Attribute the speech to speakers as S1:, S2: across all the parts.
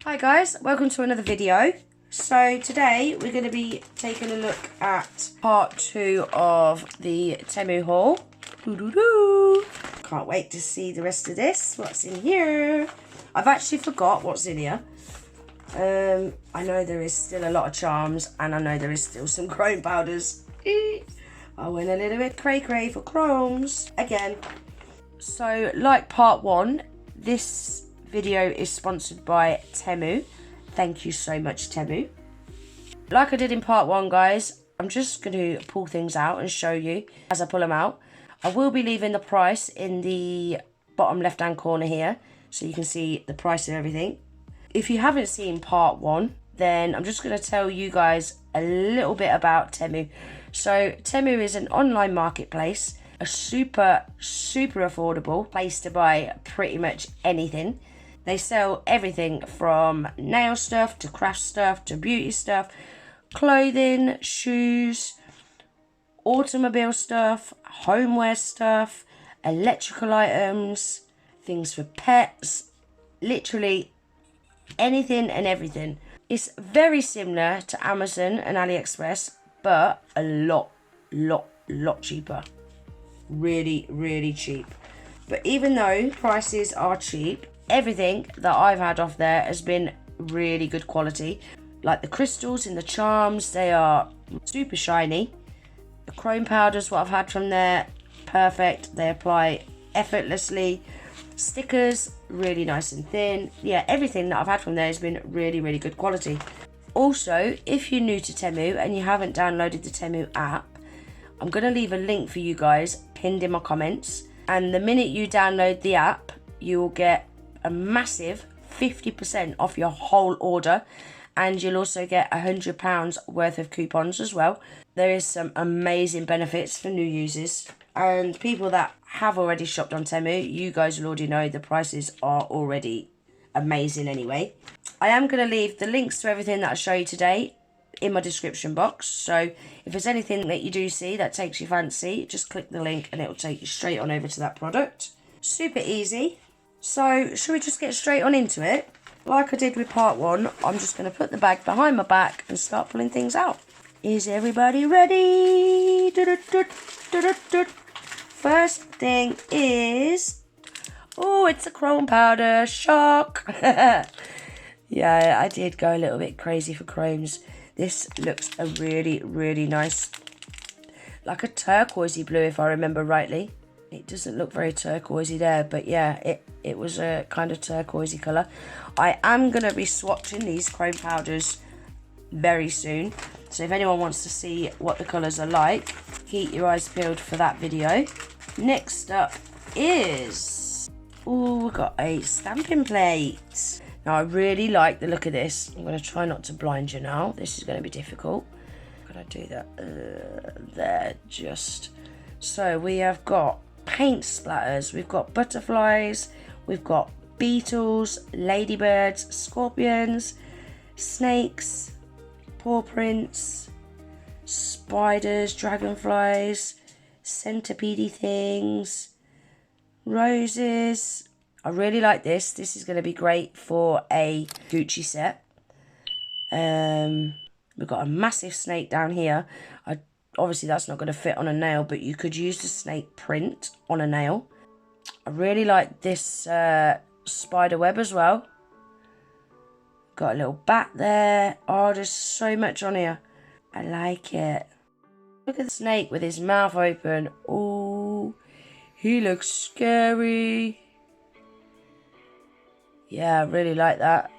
S1: Hi guys, welcome to another video. So today we're going to be taking a look at part 2 of the Temu haul. Can't wait to see the rest of this. What's in here? I've actually forgot what's in here. I know there is still a lot of charms and I know there is still some chrome powders. I went a little bit cray for chromes again. So like part 1, this video is sponsored by Temu. Thank you so much, Temu. Like I did in part 1, guys, I'm just going to pull things out and show you as I pull them out. I will be leaving the price in the bottom left hand corner here so you can see the price of everything. If you haven't seen part 1, then I'm just going to tell you guys a little bit about Temu. So Temu is an online marketplace, a super affordable place to buy pretty much anything. They sell everything from nail stuff to craft stuff to beauty stuff, clothing, shoes, automobile stuff, homeware stuff, electrical items, things for pets, literally anything and everything. It's very similar to Amazon and AliExpress, but a lot cheaper. Really cheap. But even though prices are cheap, everything that I've had off there has been really good quality. Like the crystals and the charms, they are super shiny. The chrome powders, what I've had from there, perfect. They apply effortlessly. Stickers, really nice and thin. Yeah, everything that I've had from there has been really good quality. Also, if you're new to Temu and you haven't downloaded the Temu app, I'm going to leave a link for you guys pinned in my comments. And the minute you download the app, you will get a massive 50% off your whole order, and you'll also get £100 worth of coupons as well. There is some amazing benefits for new users, and people that have already shopped on Temu, you guys will already know the prices are already amazing anyway. I am going to leave the links to everything that I show you today in my description box, so if there's anything that you do see that takes your fancy, just click the link and it will take you straight on over to that product. Super easy. So, should we just get straight on into it? Like I did with part 1, I'm just going to put the bag behind my back and start pulling things out. Is everybody ready? First thing is... oh, it's a chrome powder. Shock! Yeah, I did go a little bit crazy for chromes. This looks a really nice... like a turquoisey blue, if I remember rightly. It doesn't look very turquoisey there, but yeah, it was a kind of turquoisey colour. I am going to be swatching these chrome powders very soon. So if anyone wants to see what the colours are like, keep your eyes peeled for that video. Next up is... oh, we've got a stamping plate. Now, I really like the look of this. I'm going to try not to blind you now. This is going to be difficult. Could I do that? There, just... so we have got paint splatters, we've got butterflies, we've got beetles, ladybirds, scorpions, snakes, paw prints, spiders, dragonflies, centipede things, roses. I really like this. This is going to be great for a Gucci set. We've got a massive snake down here. Obviously, that's not going to fit on a nail, but you could use the snake print on a nail. I really like this spider web as well. Got a little bat there. Oh, there's so much on here. I like it. Look at the snake with his mouth open. Oh, he looks scary. Yeah, I really like that.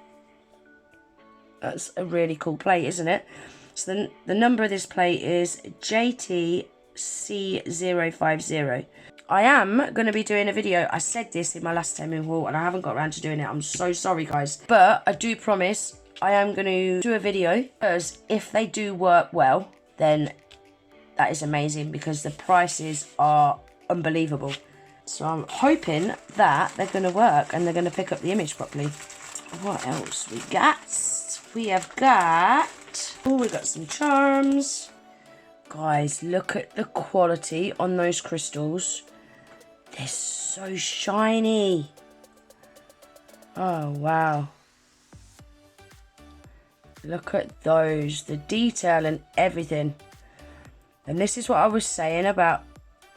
S1: That's a really cool plate, isn't it? So the number of this plate is JTC050. I am going to be doing a video. I said this in my last Temu haul and I haven't got around to doing it. I'm so sorry, guys. But I do promise I am going to do a video, because if they do work well, then that is amazing, because the prices are unbelievable. So I'm hoping that they're going to work and they're going to pick up the image properly. What else we got? We have got... oh, we got some charms. Guys, look at the quality on those crystals. They're so shiny. Oh, wow. Look at those, the detail and everything. And this is what I was saying about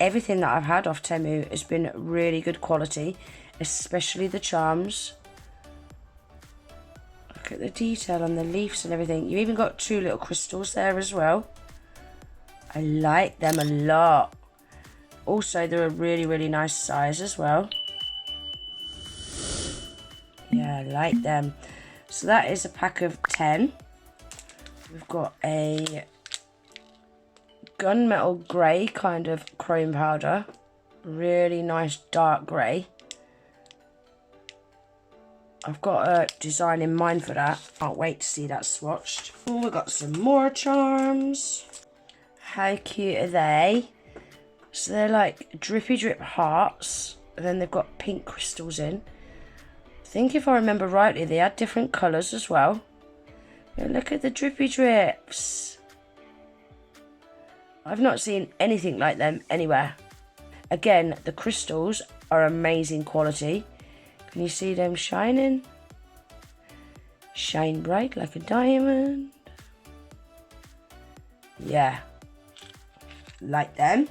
S1: everything that I've had off Temu has been really good quality, especially the charms. Look at the detail on the leaves and everything. You even got 2 little crystals there as well. I like them a lot. Also, they're a really, really nice size as well. Yeah, I like them. So that is a pack of 10. We've got a gunmetal grey kind of chrome powder. Really nice dark grey. I've got a design in mind for that. Can't wait to see that swatched. Oh, we've got some more charms. How cute are they? So they're like drippy drip hearts. And then they've got pink crystals in. I think if I remember rightly, they had different colours as well. Yeah, look at the drippy drips. I've not seen anything like them anywhere. Again, the crystals are amazing quality. Can you see them shining? Shine bright like a diamond. Yeah, like them.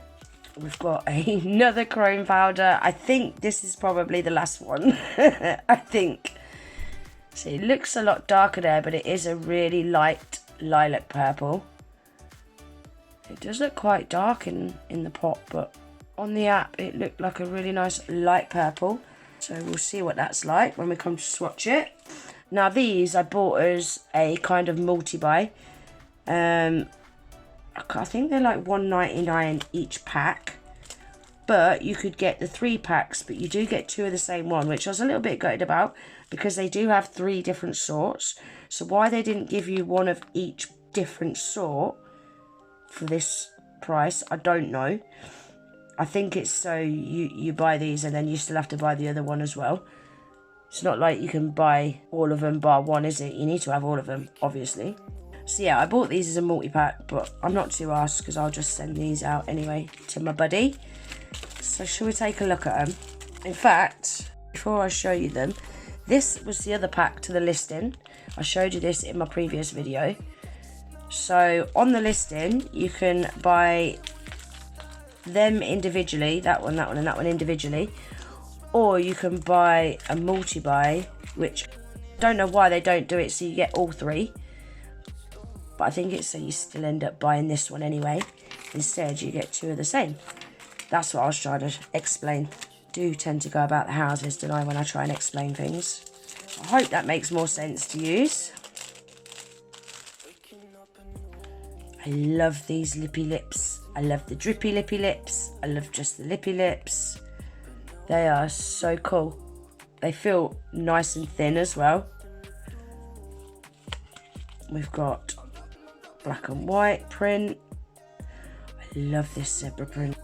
S1: We've got another chrome powder. I think this is probably the last one. I think. See, it looks a lot darker there, but it is a really light lilac purple. It does look quite dark in the pot, but on the app it looked like a really nice light purple. So we'll see what that's like when we come to swatch it. Now these I bought as a kind of multi-buy. I think they're like $1.99 each pack. But you could get the 3 packs, but you do get 2 of the same one, which I was a little bit gutted about because they do have 3 different sorts. So why they didn't give you one of each different sort for this price, I don't know. I think it's so you buy these and then you still have to buy the other one as well. It's not like you can buy all of them bar one, is it? You need to have all of them, obviously. So yeah, I bought these as a multi-pack, but I'm not too arsed because I'll just send these out anyway to my buddy. So shall we take a look at them? In fact, before I show you them, this was the other pack to the listing. I showed you this in my previous video. So on the listing, you can buy them individually, that one, and that one individually. Or you can buy a multi-buy, which I don't know why they don't do it so you get all 3. But I think it's so you still end up buying this one anyway. Instead, you get 2 of the same. That's what I was trying to explain. I do tend to go about the houses, don't I, when I try and explain things. I hope that makes more sense to use. I love these lippy lips. I love the drippy lippy lips. I love just the lippy lips. They are so cool. They feel nice and thin as well. We've got black and white print. I love this zebra print.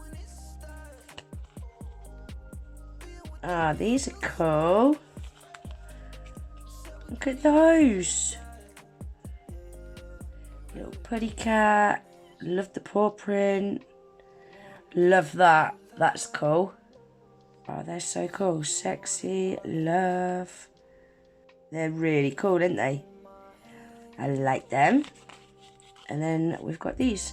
S1: Ah, these are cool. Look at those. Little putty cat. Love the paw print. Love that. That's cool. Oh, they're so cool. Sexy. Love. They're really cool, aren't they? I like them. And then we've got these.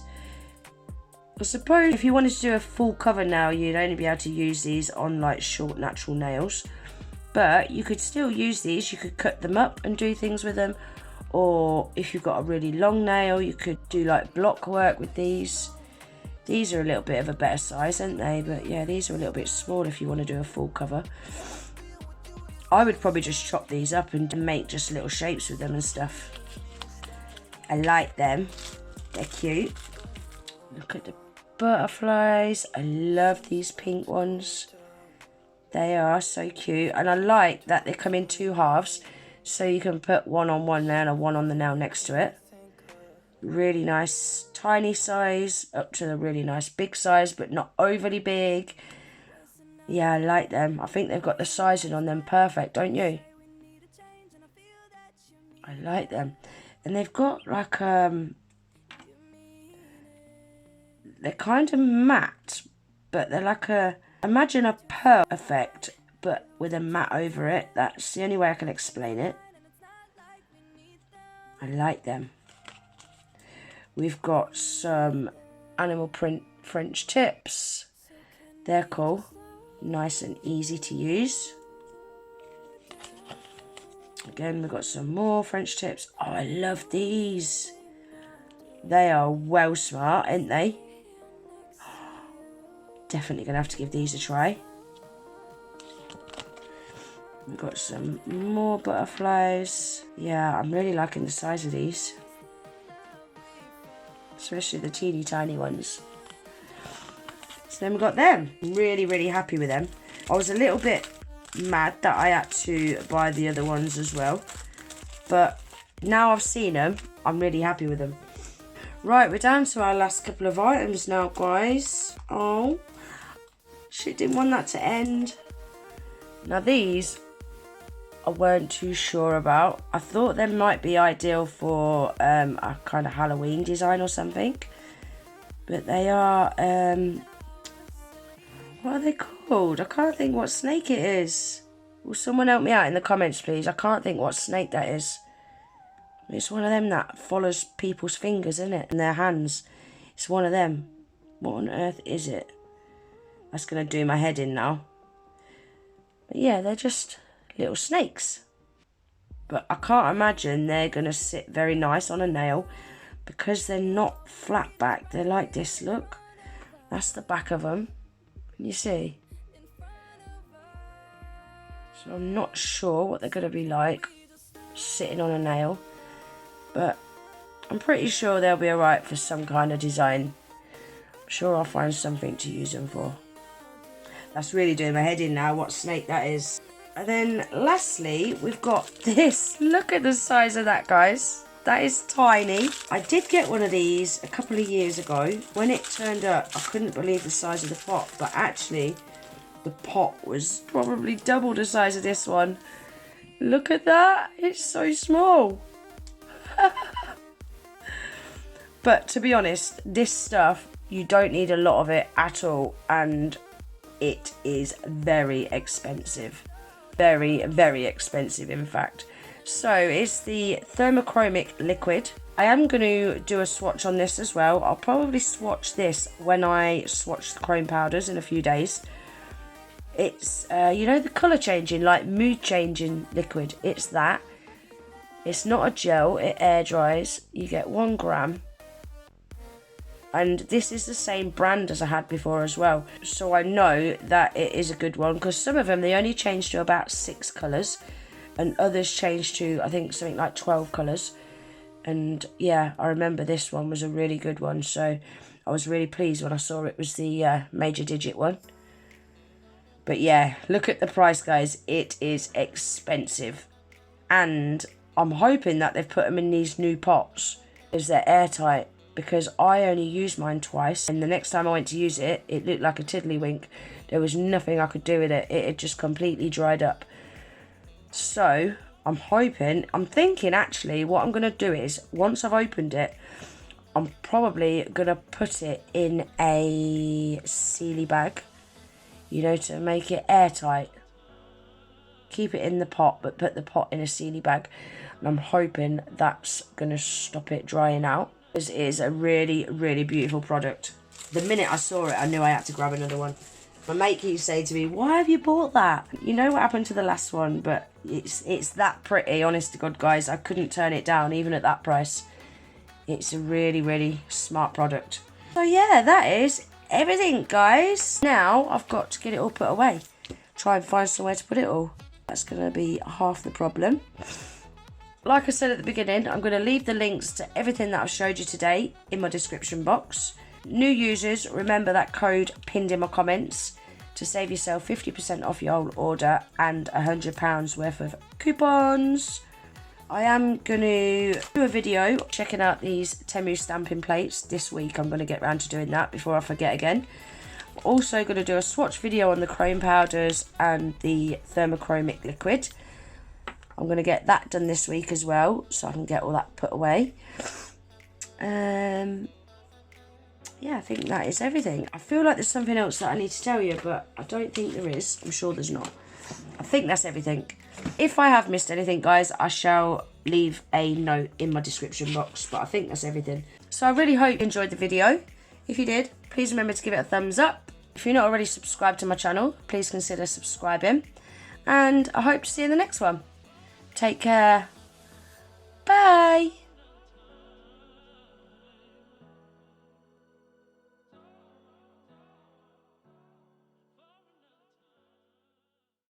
S1: I suppose if you wanted to do a full cover nail, you'd only be able to use these on like short natural nails. But you could still use these. You could cut them up and do things with them. Or if you've got a really long nail, you could do like block work with these. These are a little bit of a better size, aren't they? But yeah, these are a little bit small if you want to do a full cover. I would probably just chop these up and make just little shapes with them and stuff. I like them. They're cute. Look at the butterflies. I love these pink ones. They are so cute. And I like that they come in 2 halves. So you can put one on one nail and one on the nail next to it. Really nice tiny size up to the really nice big size, but not overly big. Yeah, I like them. I think they've got the sizing on them perfect, don't you? I like them. And they've got like they're kind of matte, but they're like imagine a pearl effect, but with a matte over it. That's the only way I can explain it. I like them. We've got some animal print French tips. They're cool. Nice and easy to use. Again, we've got some more French tips. Oh, I love these. They are well smart, aren't they? Definitely going to have to give these a try. We've got some more butterflies. Yeah, I'm really liking the size of these. Especially the teeny tiny ones. So then we've got them. Really, really happy with them. I was a little bit mad that I had to buy the other ones as well. But now I've seen them, I'm really happy with them. Right, we're down to our last couple of items now, guys. Oh, shit, didn't want that to end. Now these, I weren't too sure about. I thought they might be ideal for a kind of Halloween design or something. But they are, what are they called? I can't think what snake it is. Will someone help me out in the comments, please? I can't think what snake that is. It's one of them that follows people's fingers, isn't it? And their hands. It's one of them. What on earth is it? That's going to do my head in now. But yeah, they're just little snakes. But I can't imagine they're going to sit very nice on a nail because they're not flat back. They're like this, look. That's the back of them. Can you see? So I'm not sure what they're going to be like sitting on a nail. But I'm pretty sure they'll be alright for some kind of design. I'm sure I'll find something to use them for. That's really doing my head in now, what snake that is. And then lastly, we've got this. Look at the size of that, guys. That is tiny. I did get one of these a couple of years ago. When it turned up, I couldn't believe the size of the pot. But actually, the pot was probably double the size of this one. Look at that. It's so small. But to be honest, this stuff, you don't need a lot of it at all. And it is very expensive. Very, very expensive, in fact. So it's the thermochromic liquid. I am going to do a swatch on this as well. I'll probably swatch this when I swatch the chrome powders in a few days. It's, you know, the colour changing, like mood changing liquid. It's that. It's not a gel, it air dries. You get 1 gram. And this is the same brand as I had before as well. So I know that it is a good one because some of them, they only change to about 6 colours. And others change to, I think, something like 12 colours. And yeah, I remember this one was a really good one. So I was really pleased when I saw it was the major digit one. But yeah, look at the price, guys. It is expensive. And I'm hoping that they've put them in these new pots as they're airtight. Because I only used mine twice. And the next time I went to use it, it looked like a tiddlywink. There was nothing I could do with it. It had just completely dried up. So, I'm thinking actually what I'm going to do is, once I've opened it, I'm probably going to put it in a sealy bag. You know, to make it airtight. Keep it in the pot, but put the pot in a sealy bag. And I'm hoping that's going to stop it drying out. This is a really, really beautiful product. The minute I saw it, I knew I had to grab another one. My mate keeps saying to me, why have you bought that? You know what happened to the last one, but it's that pretty, honest to God, guys. I couldn't turn it down, even at that price. It's a really, really smart product. So yeah, that is everything, guys. Now, I've got to get it all put away. Try and find somewhere to put it all. That's going to be half the problem. Like I said at the beginning, I'm going to leave the links to everything that I've showed you today in my description box. New users, remember that code pinned in my comments to save yourself 50% off your whole order and £100 worth of coupons. I am going to do a video checking out these Temu stamping plates this week. I'm going to get around to doing that before I forget again. I'm also going to do a swatch video on the chrome powders and the thermochromic liquid. I'm going to get that done this week as well, so I can get all that put away. Yeah, I think that is everything. I feel like there's something else that I need to tell you, but I don't think there is. I'm sure there's not. I think that's everything. If I have missed anything, guys, I shall leave a note in my description box, but I think that's everything. So I really hope you enjoyed the video. If you did, please remember to give it a thumbs up. If you're not already subscribed to my channel, please consider subscribing. And I hope to see you in the next one. Take care. Bye.